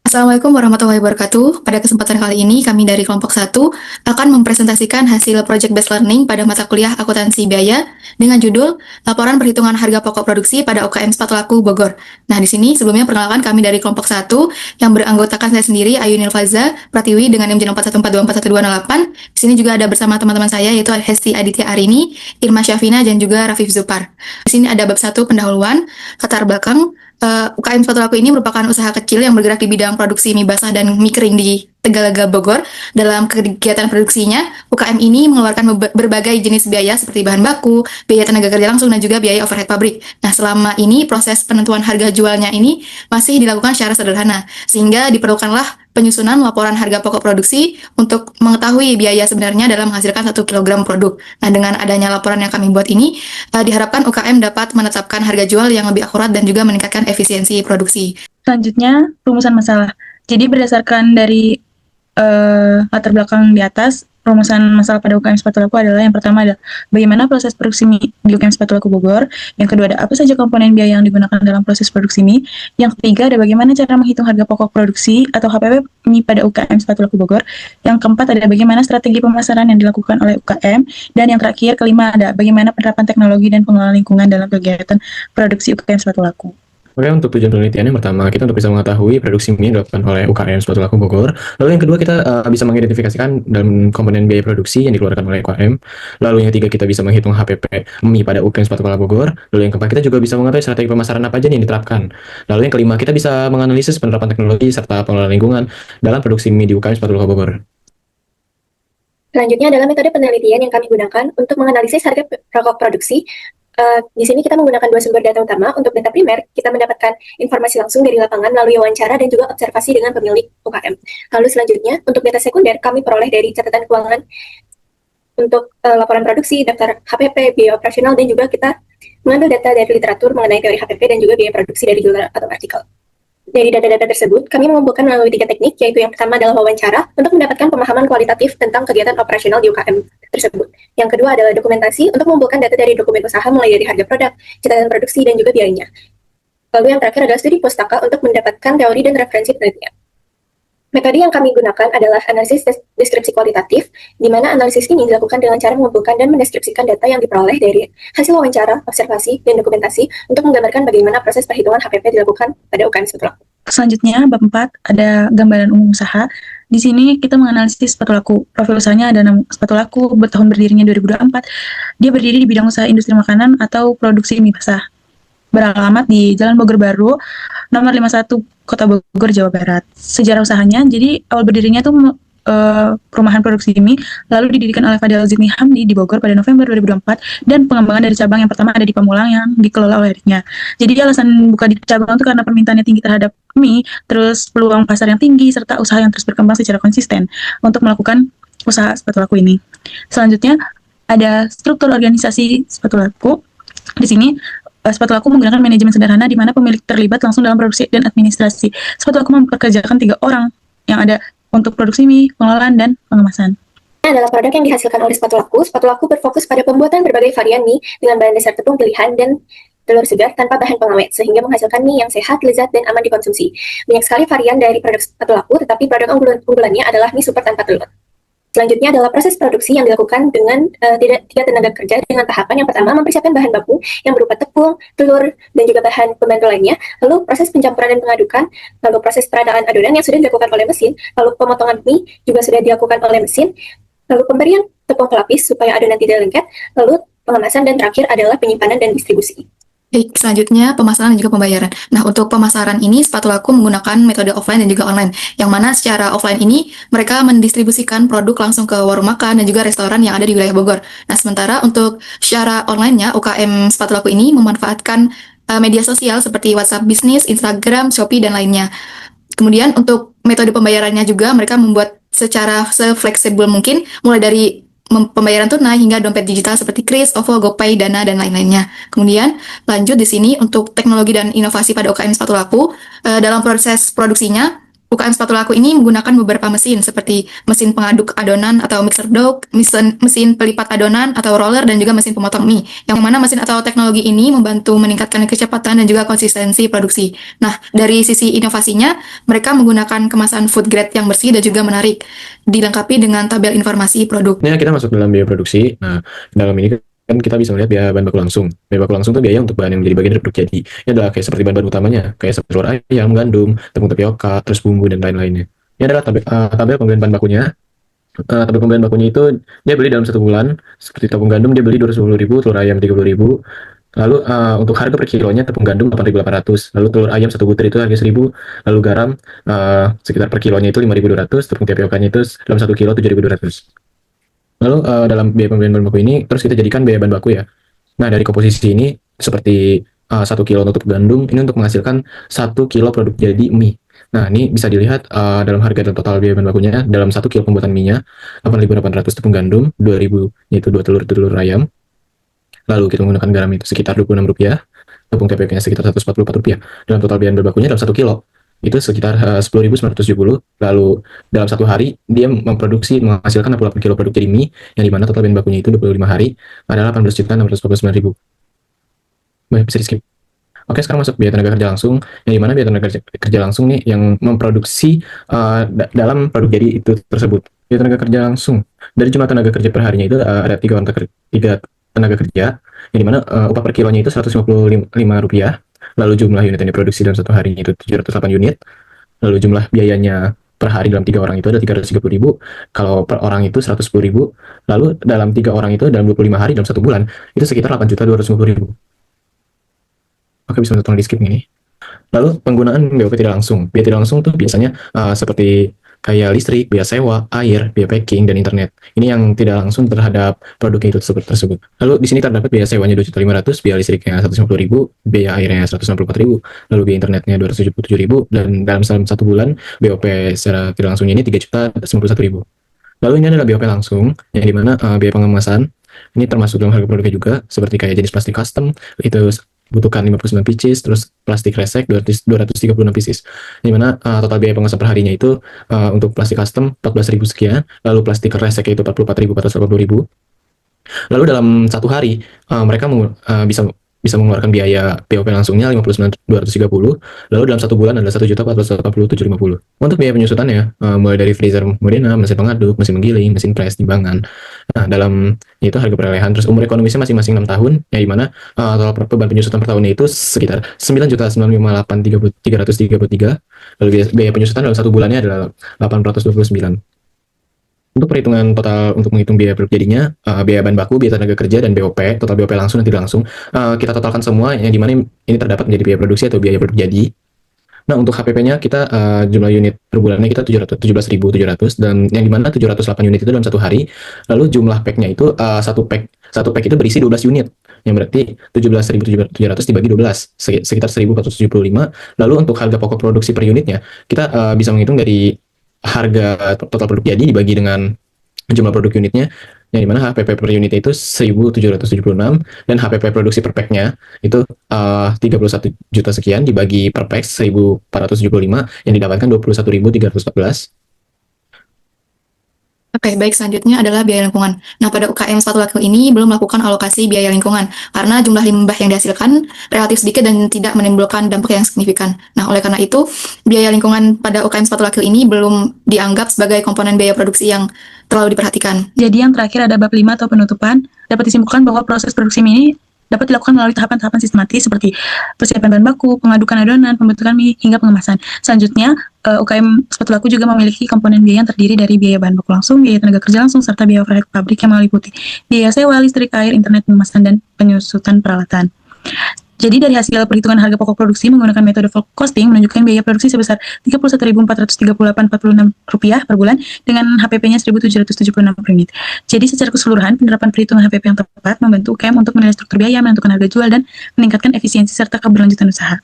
Assalamualaikum warahmatullahi wabarakatuh. Pada kesempatan kali ini, kami dari kelompok 1 akan mempresentasikan hasil Project Based Learning pada mata kuliah Akuntansi Biaya dengan judul Laporan Perhitungan Harga Pokok Produksi pada UKM Sepatu Laku Bogor. Nah, di sini sebelumnya perkenalkan kami dari kelompok 1 yang beranggotakan saya sendiri, Ayu Nilfaza Pratiwi dengan NIM 41424128. Di sini juga ada bersama teman-teman saya yaitu Hesti Aditya Arini, Irma Syafina, dan juga Rafif Zupar. Di sini ada bab 1 pendahuluan, latar belakang. UKM Sepatu Laku ini merupakan usaha kecil yang bergerak di bidang produksi mie basah dan mie kering di Tegalaga, Bogor. Dalam kegiatan produksinya, UKM ini mengeluarkan berbagai jenis biaya seperti bahan baku, biaya tenaga kerja langsung, dan juga biaya overhead pabrik. Nah, selama ini proses penentuan harga jualnya ini masih dilakukan secara sederhana, sehingga diperlukanlah penyusunan laporan harga pokok produksi untuk mengetahui biaya sebenarnya dalam menghasilkan 1 kilogram produk. Nah, dengan adanya laporan yang kami buat ini, diharapkan UKM dapat menetapkan harga jual yang lebih akurat dan juga meningkatkan efisiensi produksi. Selanjutnya, rumusan masalah. Jadi berdasarkan dari latar belakang di atas, rumusan masalah pada UKM Sepatu Laku adalah yang pertama adalah bagaimana proses produksi mie di UKM Sepatu Laku Bogor. Yang kedua ada apa saja komponen biaya yang digunakan dalam proses produksi mie. Yang ketiga ada bagaimana cara menghitung harga pokok produksi atau HPP mie pada UKM Sepatu Laku Bogor. Yang keempat ada bagaimana strategi pemasaran yang dilakukan oleh UKM. Dan yang terakhir kelima ada bagaimana penerapan teknologi dan pengelolaan lingkungan dalam kegiatan produksi UKM Sepatu Laku. Oke, untuk tujuan penelitian yang pertama, kita untuk bisa mengetahui produksi mie yang dilakukan oleh UKM Sepatu Laku Bogor. Lalu yang kedua, kita bisa mengidentifikasikan dalam komponen biaya produksi yang dikeluarkan oleh UKM. Lalu yang ketiga, kita bisa menghitung HPP mie pada UKM Sepatu Laku Bogor. Lalu yang keempat, kita juga bisa mengetahui strategi pemasaran apa aja yang diterapkan. Lalu yang kelima, kita bisa menganalisis penerapan teknologi serta pengelolaan lingkungan dalam produksi mie di UKM Sepatu Laku Bogor. Selanjutnya adalah metode penelitian yang kami gunakan untuk menganalisis harga pokok produksi. Di sini kita menggunakan 2 sumber data utama. Untuk data primer, kita mendapatkan informasi langsung dari lapangan melalui wawancara dan juga observasi dengan pemilik UKM. Lalu selanjutnya, untuk data sekunder, kami peroleh dari catatan keuangan untuk laporan produksi, daftar HPP, biaya operasional, dan juga kita mengambil data dari literatur mengenai teori HPP dan juga biaya produksi dari jurnal atau artikel. Dari data-data tersebut, kami mengumpulkan melalui 3 teknik, yaitu yang pertama adalah wawancara untuk mendapatkan pemahaman kualitatif tentang kegiatan operasional di UKM tersebut. Yang kedua adalah dokumentasi untuk mengumpulkan data dari dokumen usaha mulai dari harga produk, catatan produksi, dan juga biayanya. Lalu yang terakhir adalah studi pustaka untuk mendapatkan teori dan referensi penelitian. Metode yang kami gunakan adalah analisis deskripsi kualitatif, di mana analisis ini dilakukan dengan cara mengumpulkan dan mendeskripsikan data yang diperoleh dari hasil wawancara, observasi, dan dokumentasi untuk menggambarkan bagaimana proses perhitungan HPP dilakukan pada UKM Sepatu Laku. Selanjutnya, bab 4 ada gambaran umum usaha. Di sini kita menganalisis Sepatu Laku. Profil usahanya ada Sepatu Laku, bertahun berdirinya 2024. Dia berdiri di bidang usaha industri makanan atau produksi mie basah. Beralamat di Jalan Bogor Baru, nomor 51, Kota Bogor, Jawa Barat. Sejarah usahanya, jadi awal berdirinya tuh perumahan produksi mie, lalu didirikan oleh Fadel Zidni Hamdi di Bogor pada November 2024, dan pengembangan dari cabang yang pertama ada di Pamulang yang dikelola oleh adiknya. Jadi alasan buka di cabang itu karena permintaannya tinggi terhadap mie, terus peluang pasar yang tinggi, serta usaha yang terus berkembang secara konsisten untuk melakukan usaha Sepatu Laku ini. Selanjutnya, ada struktur organisasi Sepatu Laku. Di sini, Sepatu Laku menggunakan manajemen sederhana di mana pemilik terlibat langsung dalam produksi dan administrasi. Sepatu Laku mempekerjakan 3 orang yang ada untuk produksi mie, pengelolaan, dan pengemasan. Ini adalah produk yang dihasilkan oleh Sepatu Laku. Sepatu Laku berfokus pada pembuatan berbagai varian mie dengan bahan dasar tepung pilihan dan telur segar tanpa bahan pengawet, sehingga menghasilkan mie yang sehat, lezat, dan aman dikonsumsi. Banyak sekali varian dari produk Sepatu Laku, tetapi produk unggulannya adalah mie super tanpa telur. Selanjutnya adalah proses produksi yang dilakukan dengan 3 tenaga kerja dengan tahapan. Yang pertama, mempersiapkan bahan baku yang berupa tepung, telur, dan juga bahan pembantu lainnya. Lalu proses pencampuran dan pengadukan, lalu proses peradaan adonan yang sudah dilakukan oleh mesin, lalu pemotongan mie juga sudah dilakukan oleh mesin, lalu pemberian tepung pelapis supaya adonan tidak lengket, lalu pengemasan, dan terakhir adalah penyimpanan dan distribusi. Baik, selanjutnya pemasaran dan juga pembayaran. Nah, untuk pemasaran ini Sepatu Laku menggunakan metode offline dan juga online, yang mana secara offline ini mereka mendistribusikan produk langsung ke warung makan dan juga restoran yang ada di wilayah Bogor. Nah, sementara untuk secara online-nya UKM Sepatu Laku ini memanfaatkan media sosial seperti WhatsApp Bisnis, Instagram, Shopee, dan lainnya. Kemudian untuk metode pembayarannya juga mereka membuat secara se-fleksibel mungkin, mulai dari pembayaran tunai hingga dompet digital seperti Kris, OVO, GoPay, Dana, dan lain-lainnya. Kemudian lanjut di sini untuk teknologi dan inovasi pada UKM Sepatu Laku dalam proses produksinya UKM sepatu laku ini menggunakan beberapa mesin seperti mesin pengaduk adonan atau mixer dough, mesin pelipat adonan atau roller, dan juga mesin pemotong mie. Yang mana mesin atau teknologi ini membantu meningkatkan kecepatan dan juga konsistensi produksi. Nah, dari sisi inovasinya, mereka menggunakan kemasan food grade yang bersih dan juga menarik, dilengkapi dengan tabel informasi produk. Nah, kita masuk dalam biaya produksi. Nah, dalam ini kan kita bisa melihat biaya bahan baku langsung. Biaya baku langsung itu biaya untuk bahan yang menjadi bagian dari produk jadi. Ini adalah kayak seperti bahan-bahan utamanya, kayak seperti telur ayam, gandum, tepung tapioka, terus bumbu dan lain-lainnya. Ini adalah tabel pembelian bahan bakunya. Tabel pembelian bakunya itu dia beli dalam 1 bulan. Seperti tepung gandum dia beli 210.000, telur ayam 30.000. Lalu untuk harga per kilonya tepung gandum 8.800, lalu telur ayam 1 butir itu harga 1.000, lalu garam sekitar per kilonya itu 5.200, tepung tapiokanya itu dalam 1 kilo 7.200. Lalu dalam biaya pembelian bahan baku ini terus kita jadikan biaya bahan baku ya. Nah, dari komposisi ini seperti 1 kilo untuk gandum ini untuk menghasilkan 1 kilo produk jadi mie. Nah, ini bisa dilihat dalam harga dan total biaya bahan bakunya dalam 1 kilo pembuatan mie-nya 8.800 tepung gandum, 2.000 yaitu 2 telur ayam. Lalu kita menggunakan garam itu sekitar Rp26, tepung tapioka sekitar Rp144. Dalam total biaya bahan bakunya dalam 1 kilo itu sekitar 10.970. Lalu dalam 1 hari dia menghasilkan 68 kilo produk jadi mie, yang dimana total bahan bakunya itu 25 hari adalah 18.649.000. Baik, bisa di skip. Oke, sekarang masuk biaya tenaga kerja langsung, yang dimana biaya tenaga kerja langsung nih yang memproduksi dalam produk jadi itu tersebut. Biaya tenaga kerja langsung dari jumlah tenaga kerja per harinya itu ada 3 tenaga kerja, yang dimana upah per kilonya itu Rp155. Lalu jumlah unit yang diproduksi dalam 1 hari itu 708 unit. Lalu jumlah biayanya per hari dalam 3 orang itu ada 330.000. Kalau per orang itu 110.000. Lalu dalam 3 orang itu dalam 25 hari dalam 1 bulan itu sekitar 8.250.000. Oke, bisa tolong di skip ini. Lalu penggunaan BOP tidak langsung. Biaya tidak langsung tuh biasanya seperti kayak listrik, biaya sewa, air, biaya packing, dan internet. Ini yang tidak langsung terhadap produk itu tersebut. Lalu di sini terdapat biaya sewanya 2.500.000, biaya listriknya 150.000, biaya airnya 164.000, lalu biaya internetnya 277.000, dan dalam 1 bulan BOP secara tidak langsungnya ini 3.091.000. Lalu ini adalah BOP langsung, yang dimana biaya pengemasan ini termasuk dalam harga produknya juga, seperti kayak jenis plastik custom itu butuhkan 59 pieces, terus plastik resek 236 pieces. Di mana total biaya pengemasan perharinya itu untuk plastik custom 14.000 sekian, lalu plastik resek itu 44.480.000. Lalu dalam 1 hari mereka bisa mengeluarkan biaya BOP langsungnya 59.230, lalu dalam 1 bulan adalah 1.487.50. Untuk biaya penyusutannya mulai dari freezer Modena, mesin pengaduk, mesin menggiling, mesin press, timbangan. Nah, dalam itu harga perolehan, terus umur ekonomisnya masing-masing 6 tahun, ya dimana total beban penyusutan per tahunnya itu sekitar 9.958.333. Lalu biaya penyusutan dalam 1 bulannya adalah 829. Untuk perhitungan total untuk menghitung biaya produk jadinya, biaya bahan baku, biaya tenaga kerja, dan BOP, total BOP langsung dan tidak langsung, kita totalkan semua, yang dimana ini terdapat menjadi biaya produksi atau biaya produk jadi. Nah, untuk HPP-nya kita jumlah unit per bulannya kita 17.700, dan yang dimana 708 unit itu dalam 1 hari. Lalu jumlah pack-nya itu satu pack itu berisi 12 unit, yang berarti 17.700 dibagi 12 sekitar 1.475. Lalu untuk harga pokok produksi per unitnya kita bisa menghitung dari harga total produk jadi dibagi dengan jumlah produk unitnya, yang dimana HPP per unitnya itu 1.776, dan HPP produksi per pack-nya itu 31 juta sekian dibagi per pack 1.475, yang didapatkan 21.314. Oke, baik, selanjutnya adalah biaya lingkungan. Nah, pada UKM sepatu laku ini belum melakukan alokasi biaya lingkungan karena jumlah limbah yang dihasilkan relatif sedikit dan tidak menimbulkan dampak yang signifikan. Nah, oleh karena itu, biaya lingkungan pada UKM sepatu laku ini belum dianggap sebagai komponen biaya produksi yang terlalu diperhatikan. Jadi yang terakhir ada bab 5 atau penutupan. Dapat disimpulkan bahwa proses produksi mie ini dapat dilakukan melalui tahapan-tahapan sistematis seperti persiapan bahan baku, pengadukan adonan, pembentukan mie, hingga pengemasan. Selanjutnya, UKM sepatu laku juga memiliki komponen biaya yang terdiri dari biaya bahan baku langsung, biaya tenaga kerja langsung, serta biaya overhead pabrik yang meliputi biaya sewa, listrik, air, internet, pengemasan, dan penyusutan peralatan. Jadi dari hasil perhitungan harga pokok produksi menggunakan metode full costing menunjukkan biaya produksi sebesar Rp31.438.46 per bulan dengan HPP-nya 1.776 per unit. Jadi secara keseluruhan penerapan perhitungan HPP yang tepat membantu UKM untuk menilai struktur biaya, menentukan harga jual, dan meningkatkan efisiensi serta keberlanjutan usaha.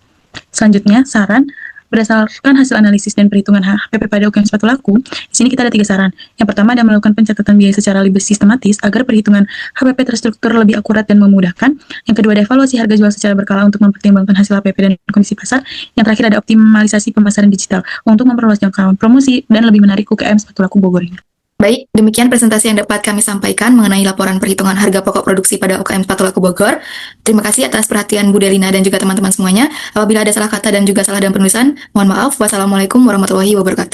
Selanjutnya, saran Berdasarkan hasil analisis dan perhitungan HPP pada UKM sepatu laku, di sini kita ada 3 saran. Yang pertama adalah melakukan pencatatan biaya secara lebih sistematis agar perhitungan HPP terstruktur lebih akurat dan memudahkan. Yang kedua ada evaluasi harga jual secara berkala untuk mempertimbangkan hasil HPP dan kondisi pasar. Yang terakhir ada optimalisasi pemasaran digital untuk memperluas jangkauan promosi dan lebih menarik UKM sepatu laku Bogor ini. Baik, demikian presentasi yang dapat kami sampaikan mengenai laporan perhitungan harga pokok produksi pada UKM Sepatu Laku Bogor. Terima kasih atas perhatian Bu Delina dan juga teman-teman semuanya. Apabila ada salah kata dan juga salah dalam penulisan, mohon maaf. Wassalamualaikum warahmatullahi wabarakatuh.